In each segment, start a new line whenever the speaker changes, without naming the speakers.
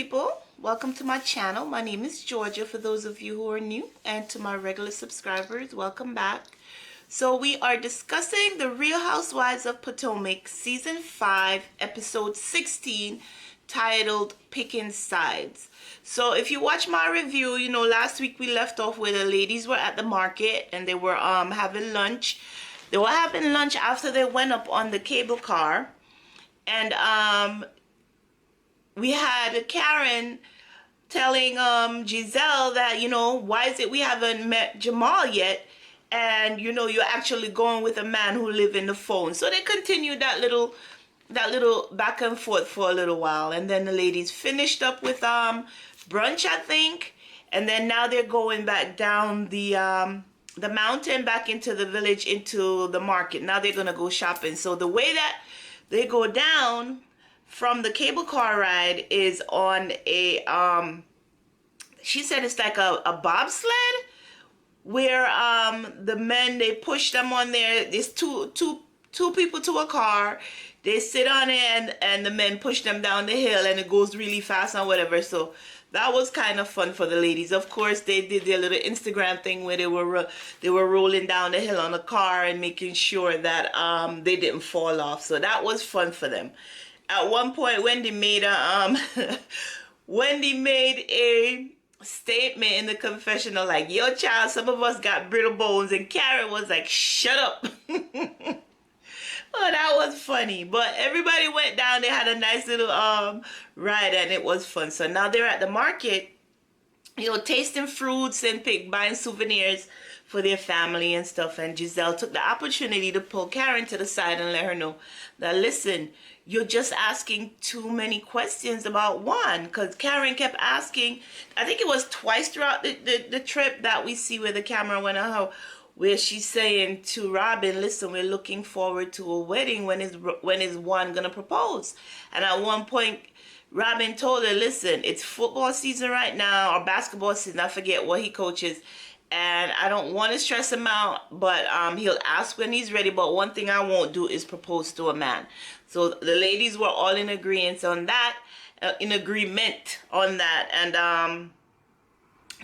people, welcome to my channel. My name is Georgia for those of you who are new, and to my regular subscribers, welcome back. So we are discussing the Real Housewives of Potomac season 5 episode 16 titled Picking Sides. So if you watch my review, you know last week we left off where the ladies were at the market and they were having lunch. They were having lunch after they went up on the cable car, and we had Karen telling Giselle that, you know, why is it we haven't met Jamal yet, and you know you're actually going with a man who live in the phone. So they continued that little back and forth for a little while, and then the ladies finished up with brunch, I think, and then now they're going back down the mountain back into the village, into the market. Now they're gonna go shopping. So the way that they go down from the cable car ride is on a she said it's like a bobsled, where the men, they push them on there. There's two people to a car, they sit on it, and the men push them down the hill, and it goes really fast and whatever. So that was kind of fun for the ladies. Of course, they did their little Instagram thing where they were rolling down the hill on the car and making sure that they didn't fall off. So that was fun for them. At one point, Wendy made a statement in the confessional like, "Yo, child, some of us got brittle bones," and Karen was like, "Shut up." Oh, that was funny. But everybody went down. They had a nice little ride, and it was fun. So now they're at the market, you know, tasting fruits and buying souvenirs for their family and stuff. And Giselle took the opportunity to pull Karen to the side and let her know that, listen, you're just asking too many questions about one. Because Karen kept asking, I think it was twice throughout the trip that we see where the camera went on her, where she's saying to Robin, listen, we're looking forward to a wedding. When is one gonna propose? And at one point, Robin told her, listen, it's football season right now, or basketball season, I forget what he coaches, and I don't want to stress him out, but he'll ask when he's ready, but one thing I won't do is propose to a man. So the ladies were all in agreement on that, and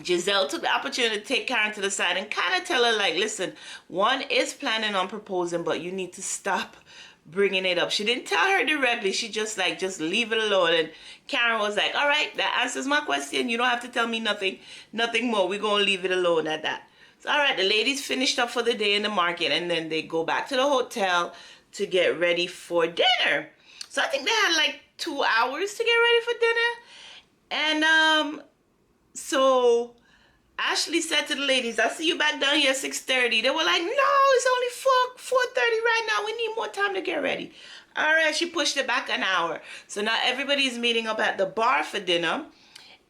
Giselle took the opportunity to take Karen to the side and kind of tell her, like, listen, one is planning on proposing, but you need to stop bringing it up. She didn't tell her directly. She just leave it alone. And Karen was like, all right, that answers my question. You don't have to tell me nothing more. We're going to leave it alone at that. So, all right, the ladies finished up for the day in the market, and then they go back to the hotel to get ready for dinner. So I think they had like 2 hours to get ready for dinner. And so Ashley said to the ladies, I'll see you back down here at 6:30. They were like, no, it's only 4:30 right now. We need more time to get ready. All right, she pushed it back an hour. So now everybody's meeting up at the bar for dinner.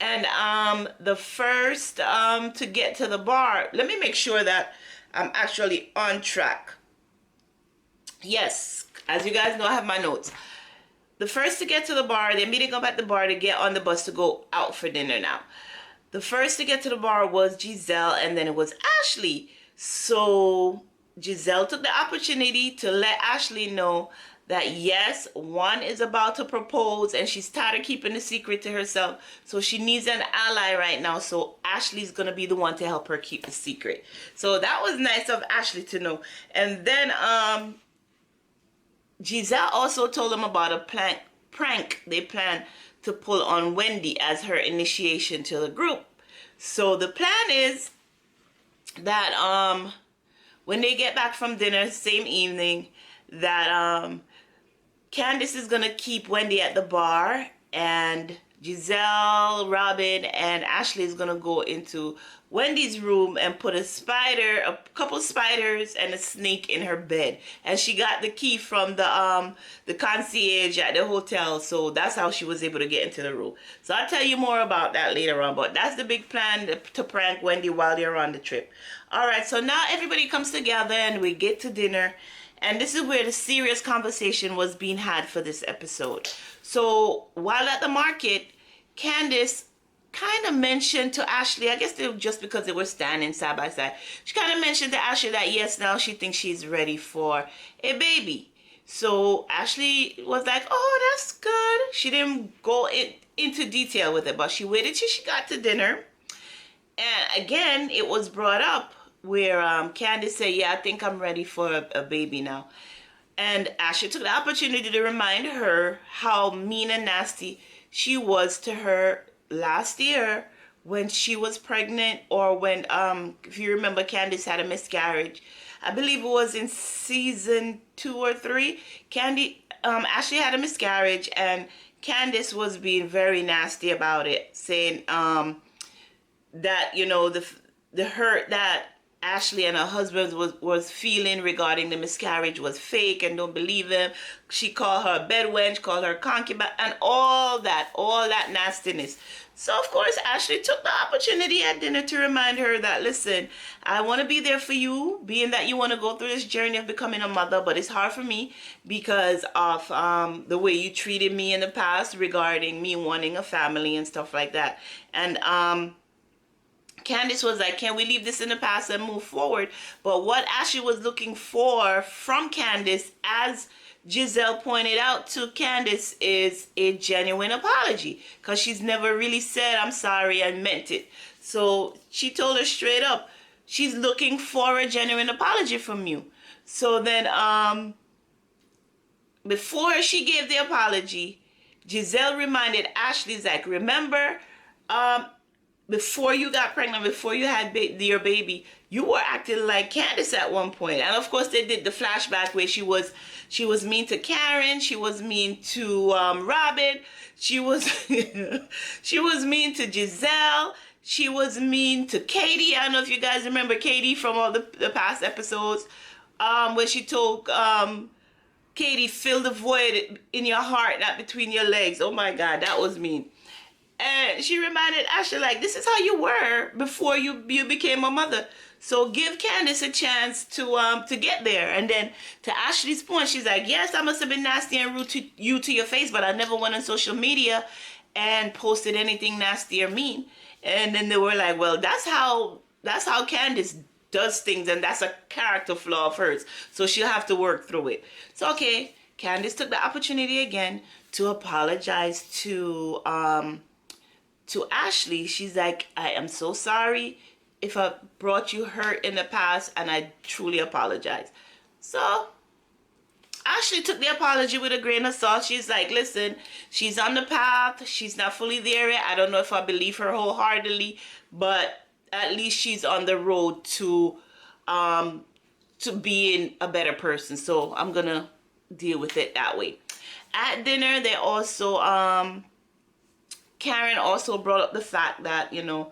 And the first to get to the bar, let me make sure that I'm actually on track. Yes, as you guys know, I have my notes. The first to get to the bar, they're meeting up at the bar to get on the bus to go out for dinner now. The first to get to the bar was Giselle, and then it was Ashley. So Giselle took the opportunity to let Ashley know that yes, one is about to propose, and she's tired of keeping the secret to herself. So she needs an ally right now. So Ashley's going to be the one to help her keep the secret. So that was nice of Ashley to know. And then Giselle also told them about a prank they plan to pull on Wendy as her initiation to the group. So the plan is that when they get back from dinner, same evening, that Candace is going to keep Wendy at the bar, and Giselle, Robin, and Ashley is going to go into Wendy's room and put a couple spiders and a snake in her bed. And she got the key from the concierge at the hotel, so that's how she was able to get into the room. So I'll tell you more about that later on, but that's the big plan, to prank Wendy while they're on the trip. All right, so now everybody comes together and we get to dinner. And this is where the serious conversation was being had for this episode. So while at the market, Candace kind of mentioned to Ashley, I guess just because they were standing side by side, she kind of mentioned to Ashley that yes, now she thinks she's ready for a baby. So Ashley was like, oh, that's good. She didn't go into detail with it, but she waited till she got to dinner. And again, it was brought up where Candace said, yeah, I think I'm ready for a baby now. And Ashley took the opportunity to remind her how mean and nasty she was to her last year when she was pregnant, or when, if you remember, Candace had a miscarriage. I believe it was in season 2 or 3. Ashley had a miscarriage, and Candace was being very nasty about it, saying that, you know, the hurt that Ashley and her husband was feeling regarding the miscarriage was fake, and don't believe them. She called her a bedwench, called her concubine, and all that nastiness. So of course Ashley took the opportunity at dinner to remind her that, listen, I want to be there for you, being that you want to go through this journey of becoming a mother, but it's hard for me because of the way you treated me in the past regarding me wanting a family and stuff like that. And Candace was like, can we leave this in the past and move forward? But what Ashley was looking for from Candace, as Giselle pointed out to Candace, is a genuine apology, because she's never really said, I'm sorry, I meant it. So she told her straight up, she's looking for a genuine apology from you. So then before she gave the apology, Giselle reminded Ashley, like, remember, before you got pregnant, before you had your baby, you were acting like Candace at one point. And of course they did the flashback where she was mean to Karen, she was mean to Robin, she was she was mean to Giselle, she was mean to Katie. I don't know if you guys remember Katie from all the past episodes, where she told Katie, fill the void in your heart, not between your legs. Oh my God, that was mean. And she reminded Ashley, like, this is how you were before you became a mother. So give Candace a chance to get there. And then to Ashley's point, she's like, yes, I must have been nasty and rude to you to your face, but I never went on social media and posted anything nasty or mean. And then they were like, well, that's how Candace does things, and that's a character flaw of hers. So she'll have to work through it. So okay, Candace took the opportunity again to apologize to Ashley. She's like, I am so sorry if I brought you hurt in the past, and I truly apologize. So Ashley took the apology with a grain of salt. She's like, listen, she's on the path. She's not fully there yet. I don't know if I believe her wholeheartedly, but at least she's on the road to being a better person. So I'm going to deal with it that way. At dinner, they also Karen also brought up the fact that, you know,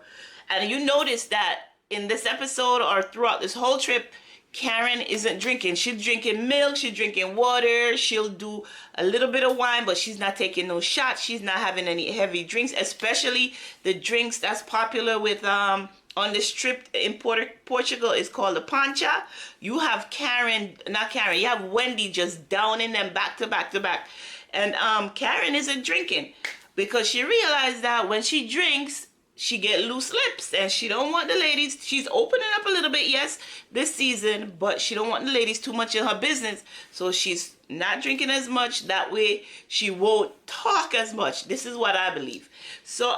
and you notice that in this episode or throughout this whole trip, Karen isn't drinking. She's drinking milk, she's drinking water, she'll do a little bit of wine, but she's not taking no shots. She's not having any heavy drinks, especially the drinks that's popular with on this trip in Portugal is called the pancha. You have you have Wendy just downing them back to back to back. And Karen isn't drinking, because she realized that when she drinks, she get loose lips, and she don't want the ladies. She's opening up a little bit, yes, this season, but she don't want the ladies too much in her business. So she's not drinking as much. That way she won't talk as much. This is what I believe. So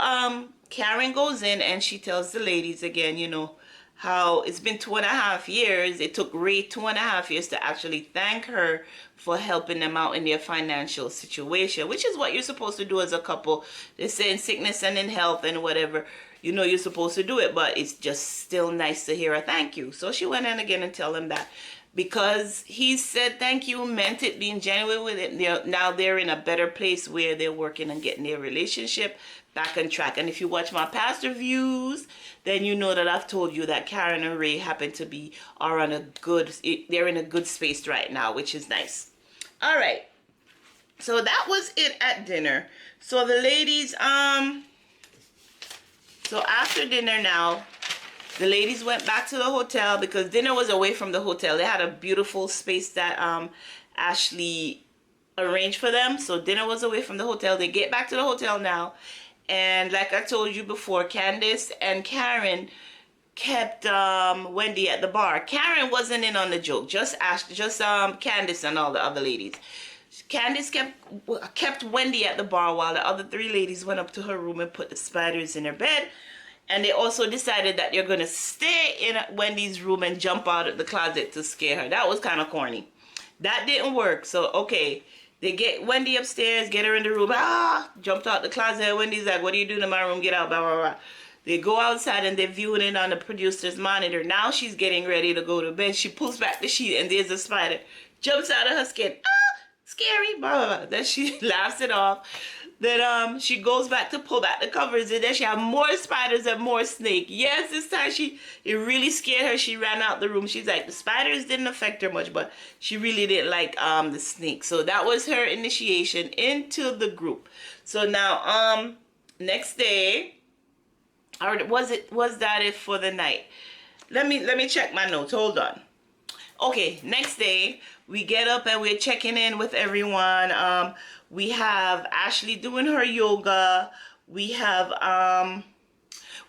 Karen goes in and she tells the ladies again, you know, how it's been 2.5 years. It took Ray 2.5 years to actually thank her for helping them out in their financial situation, which is what you're supposed to do as a couple. They say in sickness and in health and whatever, you know, you're supposed to do it, but it's just still nice to hear a thank you. So she went in again and tell them that because he said thank you, meant it, being genuine with it. Now they're in a better place where they're working on getting their relationship back on track. And if you watch my past reviews, then you know that I've told you that Karen and Ray happen to be they're in a good space right now, which is nice. All right, so that was it at dinner. So the ladies so after dinner now, the ladies went back to the hotel because dinner was away from the hotel. They had a beautiful space that Ashley arranged for them, so dinner was away from the hotel. They get back to the hotel now. And like I told you before, Candace and Karen kept Wendy at the bar. Karen wasn't in on the joke, just Candace and all the other ladies. Candace kept Wendy at the bar while the other three ladies went up to her room and put the spiders in her bed. And they also decided that you're going to stay in Wendy's room and jump out of the closet to scare her. That was kind of corny. That didn't work. So, okay, they get Wendy upstairs, get her in the room. Jumped out the closet. Wendy's like, what are you doing in my room? Get out, blah, blah, blah. They go outside and they're viewing it on the producer's monitor. Now she's getting ready to go to bed. She pulls back the sheet and there's a spider. Jumps out of her skin. Scary, blah, blah, blah. Then she laughs it off. Then she goes back to pull back the covers, and then she have more spiders and more snake. Yes, this time it really scared her. She ran out the room. She's like, the spiders didn't affect her much, but she really didn't like the snake. So that was her initiation into the group. So now next day, or was that it for the night? Let me check my notes. Hold on. Okay, next day we get up and we're checking in with everyone. We have Ashley doing her yoga. We have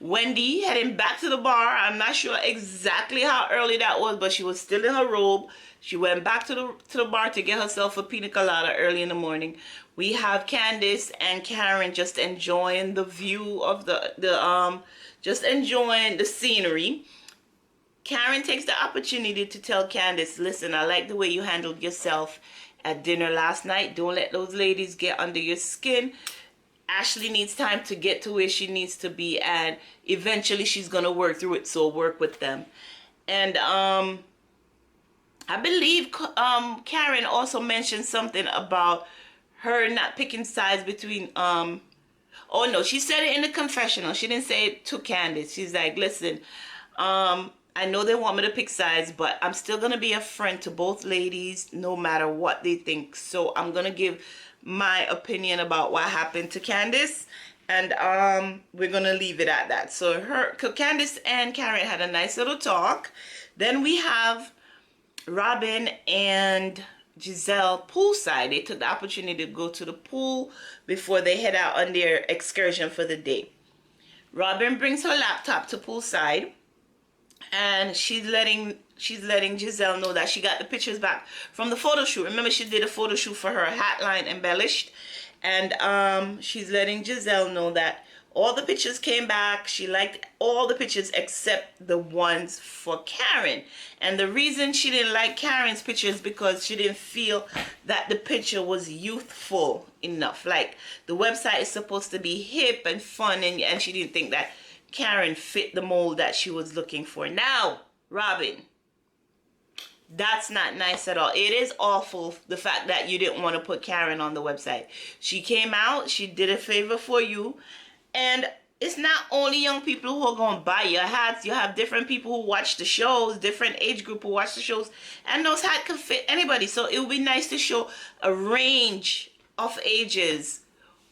Wendy heading back to the bar. I'm not sure exactly how early that was, but she was still in her robe. She went back to the bar to get herself a pina colada early in the morning. We have Candace and Karen just enjoying the view of just enjoying the scenery. Karen takes the opportunity to tell Candace, listen, I like the way you handled yourself at dinner last night. Don't let those ladies get under your skin. Ashley needs time to get to where she needs to be, and eventually she's going to work through it, so work with them. And I believe Karen also mentioned something about her not picking sides between... oh no, she said it in the confessional. She didn't say it to Candace. She's like, listen, I know they want me to pick sides, but I'm still going to be a friend to both ladies no matter what they think. So I'm going to give my opinion about what happened to Candace, and we're going to leave it at that. So Candace and Karen had a nice little talk. Then we have Robin and Giselle poolside. They took the opportunity to go to the pool before they head out on their excursion for the day. Robin brings her laptop to poolside, and she's letting Giselle know that she got the pictures back from the photo shoot. Remember, she did a photo shoot for her hat line embellished, and she's letting Giselle know that all the pictures came back. She liked all the pictures except the ones for Karen. And the reason she didn't like Karen's picture is because she didn't feel that the picture was youthful enough. Like, the website is supposed to be hip and fun, and she didn't think that Karen fit the mold that she was looking for. Now, Robin, that's not nice at all. It is awful, the fact that you didn't want to put Karen on the website. She came out, she did a favor for you, and it's not only young people who are going to buy your hats. You have different people who watch the shows, different age group who watch the shows, and those hats can fit anybody. So it would be nice to show a range of ages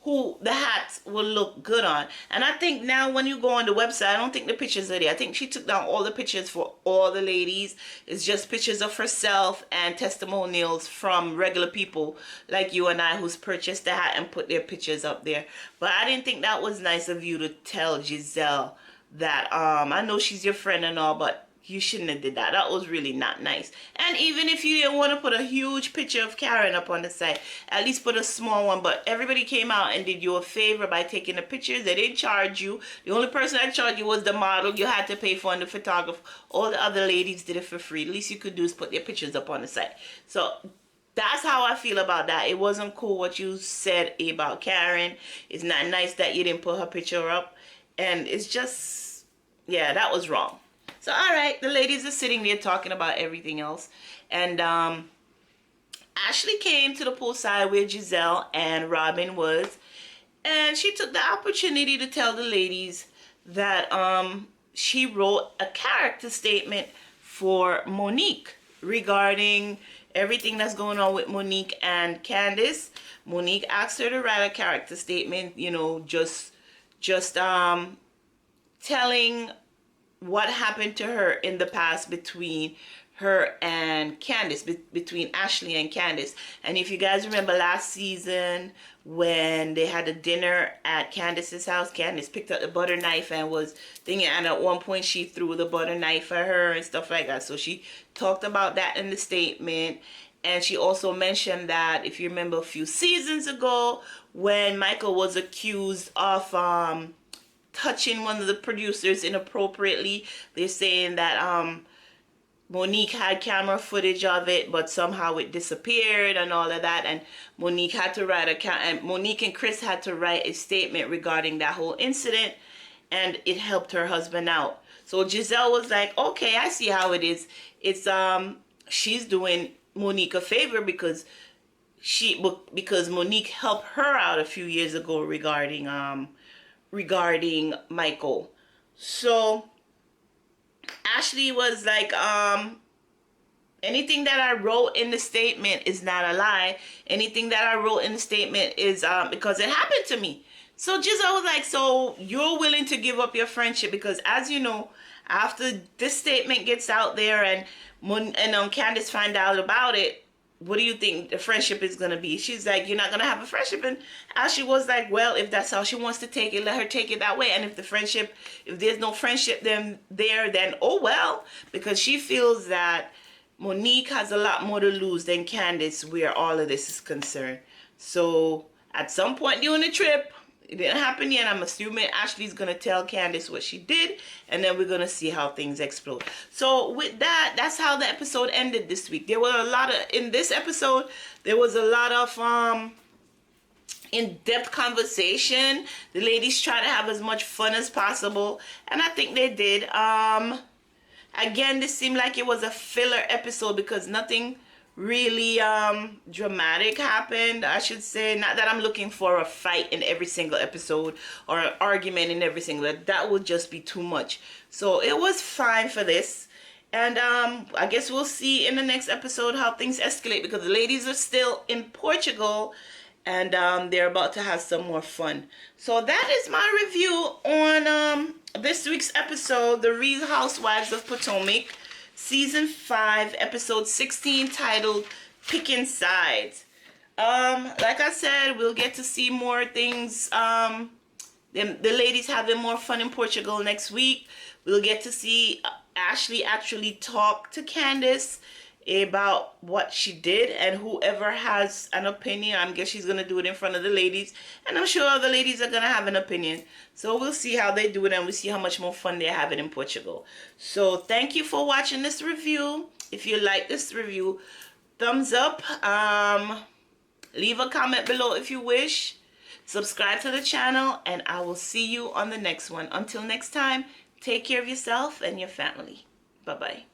who the hats will look good on. And I think now when you go on the website, I don't think the pictures are there. I think she took down all the pictures for all the ladies. It's just pictures of herself and testimonials from regular people like you and I who's purchased the hat and put their pictures up there. But I didn't think that was nice of you to tell Giselle that I know she's your friend and all, but you shouldn't have did that. That was really not nice. And even if you didn't want to put a huge picture of Karen up on the site, at least put a small one. But everybody came out and did you a favor by taking the pictures. They didn't charge you. The only person that charged you was the model. You had to pay for, and the photographer. All the other ladies did it for free. The least you could do is put their pictures up on the site. So that's how I feel about that. It wasn't cool what you said about Karen. It's not nice that you didn't put her picture up. And it's just, yeah, that was wrong. So, all right, the ladies are sitting there talking about everything else. And Ashley came to the poolside where Giselle and Robin was. And she took the opportunity to tell the ladies that she wrote a character statement for Monique regarding everything that's going on with Monique and Candace. Monique asked her to write a character statement, you know, just telling what happened to her in the past between her and Candace, between Ashley and Candace. And if you guys remember last season when they had a dinner at Candace's house, Candace picked up the butter knife and was thinking, and at one point she threw the butter knife at her and stuff like that. So she talked about that in the statement. And she also mentioned that, if you remember a few seasons ago, when Michael was accused of touching one of the producers inappropriately, they're saying that Monique had camera footage of it, but somehow it disappeared and all of that. And Monique had to and Monique and Chris had to write a statement regarding that whole incident, and it helped her husband out. So Giselle was like, okay, I see how it is. It's she's doing Monique a favor because Monique helped her out a few years ago regarding Michael. So Ashley was like, anything that I wrote in the statement is not a lie. Anything that I wrote in the statement is because it happened to me. So Giselle was like, so you're willing to give up your friendship? Because as you know, after this statement gets out there and Candace find out about it, what do you think the friendship is going to be? She's like, you're not going to have a friendship. And Ashley was like, well, if that's how she wants to take it, let her take it that way. And if there's no friendship then oh well. Because she feels that Monique has a lot more to lose than Candace where all of this is concerned. So at some point during the trip, it didn't happen yet. I'm assuming Ashley's going to tell Candace what she did. And then we're going to see how things explode. So with that, that's how the episode ended this week. In this episode, there was a lot of in-depth conversation. The ladies try to have as much fun as possible. And I think they did. Again, this seemed like it was a filler episode because nothing really dramatic happened, I should say. Not that I'm looking for a fight in every single episode or an argument in every single, that would just be too much. So it was fine for this. And I guess we'll see in the next episode how things escalate, because the ladies are still in Portugal and they're about to have some more fun. So that is my review on this week's episode, The Real Housewives of Potomac, Season 5, Episode 16, titled Picking Sides. Like I said, we'll get to see more things. The ladies having more fun in Portugal next week. We'll get to see Ashley actually talk to Candace about what she did, and whoever has an opinion, I guess she's going to do it in front of the ladies, and I'm sure the ladies are going to have an opinion. So we'll see how they do it, and we'll see how much more fun they're having in Portugal. So thank you for watching this review. If you like this review, thumbs up, leave a comment below if you wish, subscribe to the channel, and I will see you on the next one. Until next time, take care of yourself and your family. Bye-bye.